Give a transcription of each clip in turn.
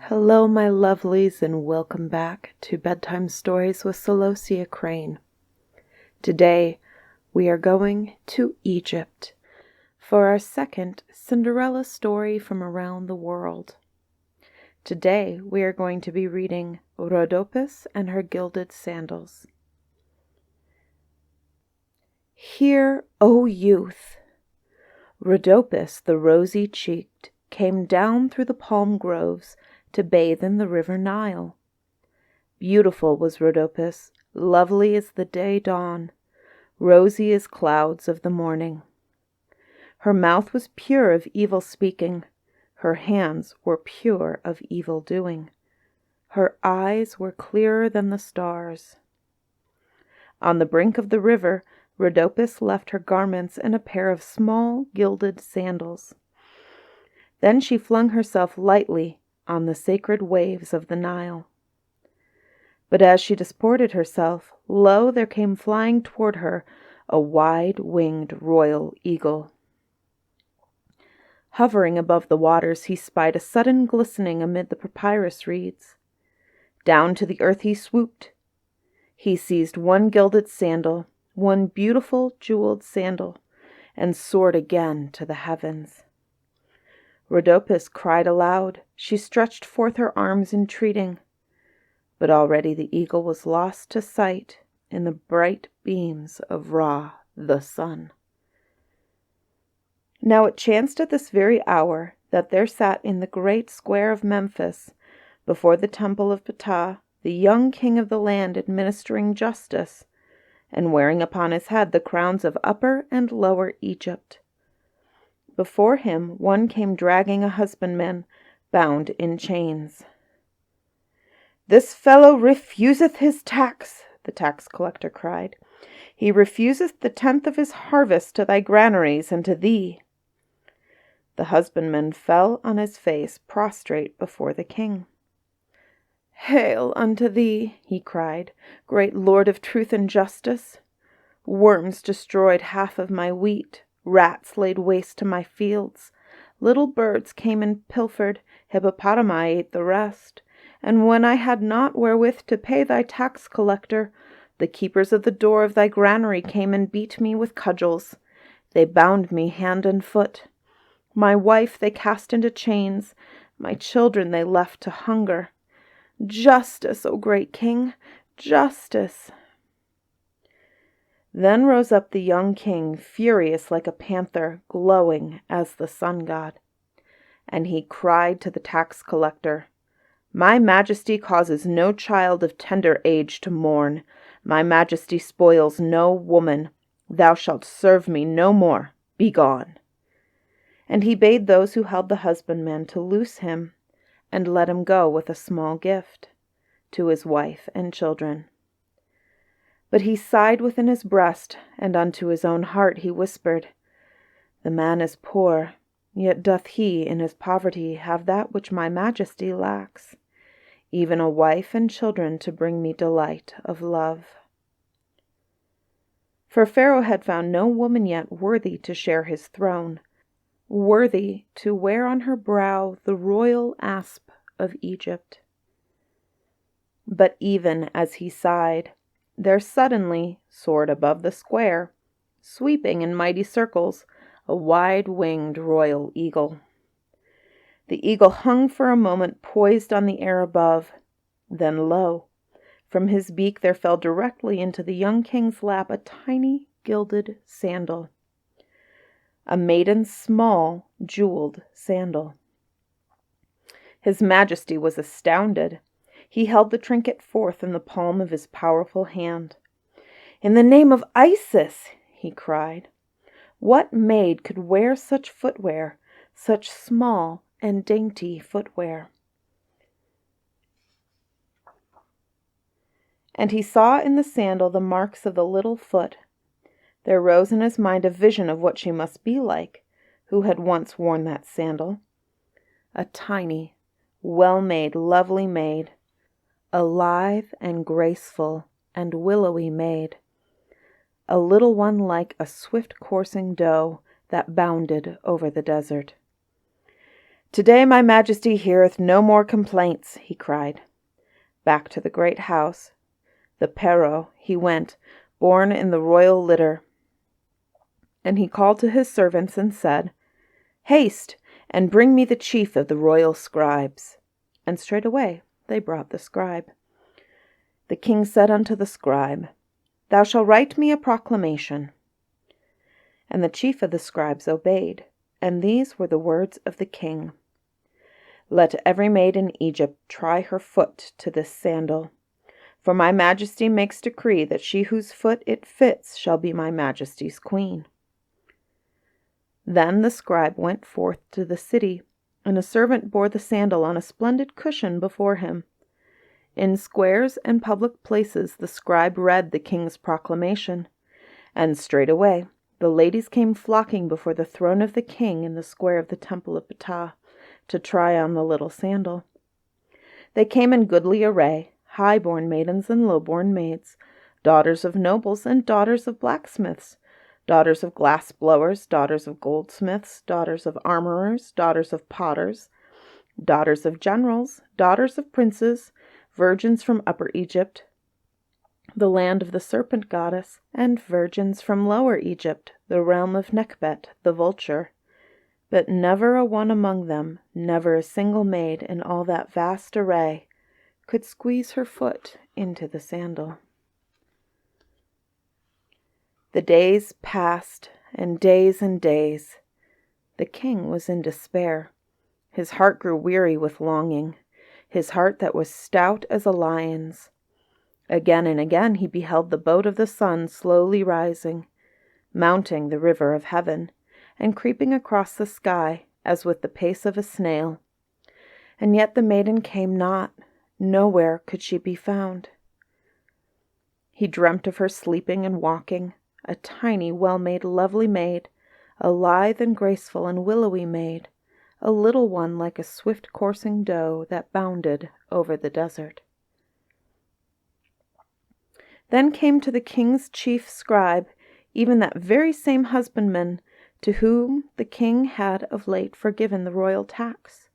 Hello, my lovelies, and welcome back to Bedtime Stories with Celosia Crane. Today, we are going to Egypt for our second Cinderella story from around the world. Today, we are going to be reading Rhodopis and her Gilded Sandals. Hear, O youth! Rhodopis, the rosy-cheeked, came down through the palm groves to bathe in the river Nile. Beautiful was Rhodopis, lovely as the day dawn, rosy as clouds of the morning. Her mouth was pure of evil speaking, her hands were pure of evil doing, her eyes were clearer than the stars. On the brink of the river, Rhodopis left her garments and a pair of small gilded sandals. Then she flung herself lightly on the sacred waves of the Nile. But as she disported herself, lo, there came flying toward her a wide-winged royal eagle. Hovering above the waters, he spied a sudden glistening amid the papyrus reeds. Down to the earth he swooped. He seized one gilded sandal, one beautiful jeweled sandal, and soared again to the heavens. Rhodopis cried aloud. She stretched forth her arms entreating. But already the eagle was lost to sight in the bright beams of Ra, the sun. Now it chanced at this very hour that there sat in the great square of Memphis, before the temple of Ptah, the young king of the land administering justice, and wearing upon his head the crowns of Upper and Lower Egypt. Before him one came dragging a husbandman, bound in chains. "This fellow refuseth his tax," the tax collector cried. "He refuseth the 10th of his harvest to thy granaries and to thee." The husbandman fell on his face prostrate before the king. "Hail unto thee," he cried, "great Lord of truth and justice. Worms destroyed half of my wheat. Rats laid waste to my fields. Little birds came and pilfered, hippopotami ate the rest. And when I had not wherewith to pay thy tax collector, the keepers of the door of thy granary came and beat me with cudgels. They bound me hand and foot. My wife they cast into chains. My children they left to hunger. Justice, O great king, justice!" Then rose up the young king, furious like a panther, glowing as the sun god. And he cried to the tax collector, "My majesty causes no child of tender age to mourn. My majesty spoils no woman. Thou shalt serve me no more. Begone." And he bade those who held the husbandman to loose him, and let him go with a small gift to his wife and children. But he sighed within his breast, and unto his own heart he whispered, "The man is poor, yet doth he in his poverty have that which my majesty lacks, even a wife and children to bring me delight of love." For Pharaoh had found no woman yet worthy to share his throne, worthy to wear on her brow the royal asp of Egypt. But even as he sighed, there suddenly soared above the square, sweeping in mighty circles, a wide-winged royal eagle. The eagle hung for a moment poised on the air above. Then lo, from his beak there fell directly into the young king's lap a tiny gilded sandal, a maiden's small jeweled sandal. His majesty was astounded. He held the trinket forth in the palm of his powerful hand. "In the name of Isis," he cried, "what maid could wear such footwear, such small and dainty footwear?" And he saw in the sandal the marks of the little foot. There rose in his mind a vision of what she must be like, who had once worn that sandal. A tiny, well-made, lovely maid, a lithe and graceful and willowy maid, a little one like a swift coursing doe that bounded over the desert. "Today my majesty heareth no more complaints," he cried. Back to the great house, the Pero, he went, borne in the royal litter. And he called to his servants and said, "Haste, and bring me the chief of the royal scribes." And straightway they brought the scribe. The king said unto the scribe, "Thou shalt write me a proclamation." And the chief of the scribes obeyed, and these were the words of the king. "Let every maid in Egypt try her foot to this sandal. For my majesty makes decree that she whose foot it fits shall be my majesty's queen." Then the scribe went forth to the city, and a servant bore the sandal on a splendid cushion before him. In squares and public places the scribe read the king's proclamation, and straightway the ladies came flocking before the throne of the king in the square of the temple of Ptah to try on the little sandal. They came in goodly array, high-born maidens and low-born maids, daughters of nobles and daughters of blacksmiths, daughters of glass-blowers, daughters of goldsmiths, daughters of armorers, daughters of potters, daughters of generals, daughters of princes, virgins from Upper Egypt, the land of the serpent goddess, and virgins from Lower Egypt, the realm of Nekhbet, the vulture. But never a one among them, never a single maid in all that vast array, could squeeze her foot into the sandal. The days passed, and days and days. The king was in despair. His heart grew weary with longing, his heart that was stout as a lion's. Again and again he beheld the boat of the sun slowly rising, mounting the river of heaven, and creeping across the sky as with the pace of a snail. And yet the maiden came not, nowhere could she be found. He dreamt of her sleeping and walking, a tiny, well-made, lovely maid, a lithe and graceful and willowy maid, a little one like a swift coursing doe that bounded over the desert. Then came to the king's chief scribe even that very same husbandman to whom the king had of late forgiven the royal tax.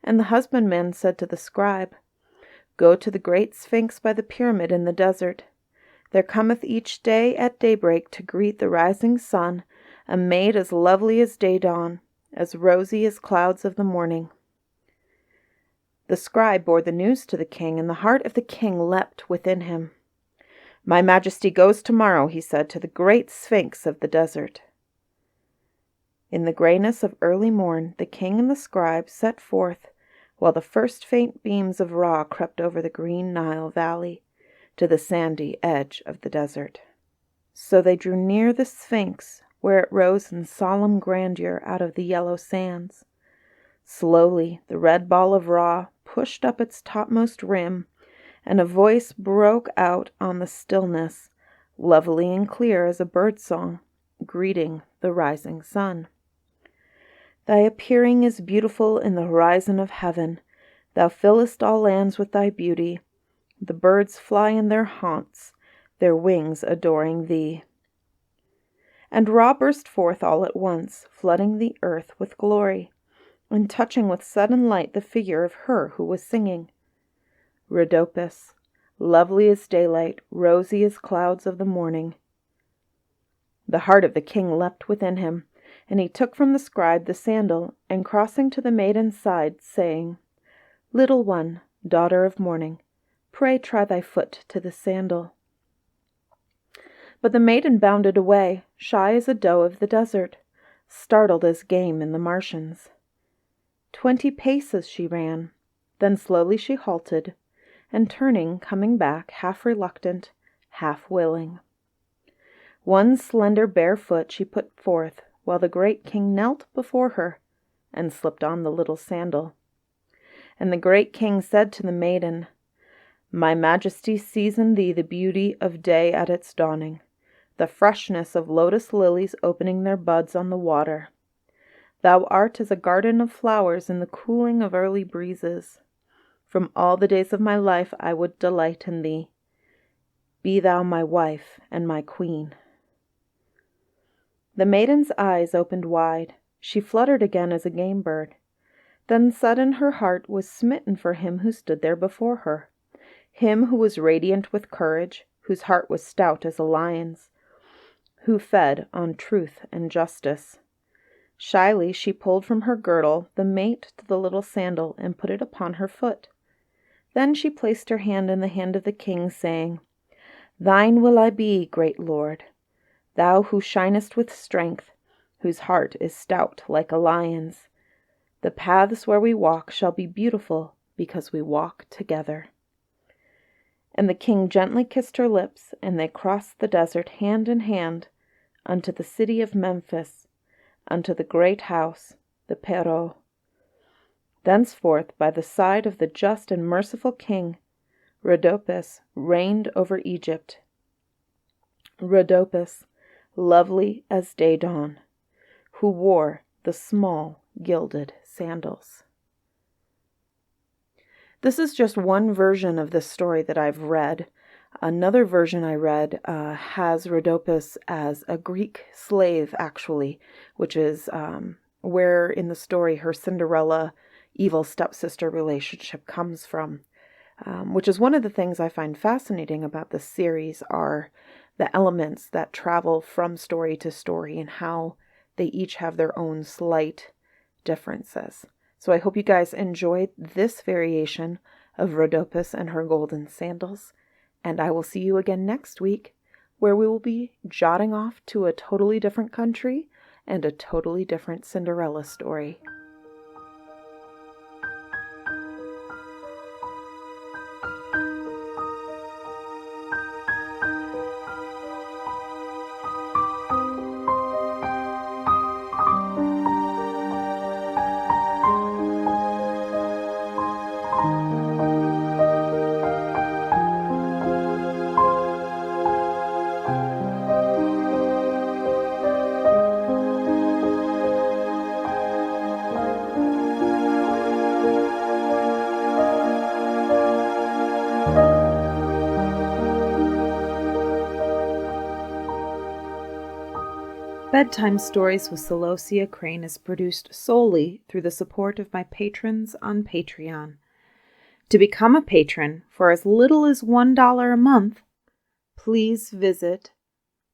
And the husbandman said to the scribe, "Go to the great Sphinx by the pyramid in the desert. There cometh each day at daybreak to greet the rising sun a maid as lovely as day dawn, as rosy as clouds of the morning." The scribe bore the news to the king, and the heart of the king leapt within him. "My majesty goes tomorrow," he said, "to the great Sphinx of the desert." In the grayness of early morn the king and the scribe set forth, while the first faint beams of Ra crept over the green Nile valley to the sandy edge of the desert. So they drew near the Sphinx, where it rose in solemn grandeur out of the yellow sands. Slowly the red ball of Ra pushed up its topmost rim, and a voice broke out on the stillness, lovely and clear as a bird's song, greeting the rising sun. "Thy appearing is beautiful in the horizon of heaven. Thou fillest all lands with thy beauty. The birds fly in their haunts, their wings adoring thee." And Ra burst forth all at once, flooding the earth with glory, and touching with sudden light the figure of her who was singing. Rhodopis, lovely as daylight, rosy as clouds of the morning. The heart of the king leapt within him, and he took from the scribe the sandal, and crossing to the maiden's side, saying, "Little one, daughter of morning, pray try thy foot to the sandal." But the maiden bounded away, shy as a doe of the desert, startled as game in the marshes. 20 paces she ran, then slowly she halted, and turning, coming back, half reluctant, half willing. One slender bare foot she put forth, while the great king knelt before her, and slipped on the little sandal. And the great king said to the maiden, "My majesty sees in thee the beauty of day at its dawning, the freshness of lotus lilies opening their buds on the water. Thou art as a garden of flowers in the cooling of early breezes. From all the days of my life I would delight in thee. Be thou my wife and my queen." The maiden's eyes opened wide. She fluttered again as a game bird. Then sudden her heart was smitten for him who stood there before her, him who was radiant with courage, whose heart was stout as a lion's, who fed on truth and justice. Shyly she pulled from her girdle the mate to the little sandal and put it upon her foot. Then she placed her hand in the hand of the king, saying, "Thine will I be, great Lord, thou who shinest with strength, whose heart is stout like a lion's. The paths where we walk shall be beautiful because we walk together." And the king gently kissed her lips, and they crossed the desert hand in hand unto the city of Memphis, unto the great house, the Pero. Thenceforth, by the side of the just and merciful king, Rhodopis reigned over Egypt. Rhodopis, lovely as day dawn, who wore the small gilded sandals. This is just one version of this story that I've read. Another version I read has Rhodopis as a Greek slave, actually, which is where in the story her Cinderella evil stepsister relationship comes from, which is one of the things I find fascinating about this series are the elements that travel from story to story and how they each have their own slight differences. So I hope you guys enjoyed this variation of Rhodopis and her golden sandals, and I will see you again next week, where we will be jotting off to a totally different country and a totally different Cinderella story. Bedtime Stories with Celosia Crane is produced solely through the support of my patrons on Patreon. To become a patron for as little as $1 a month, please visit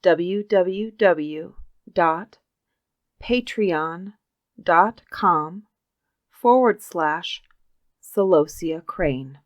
www.patreon.com/Celosia Crane.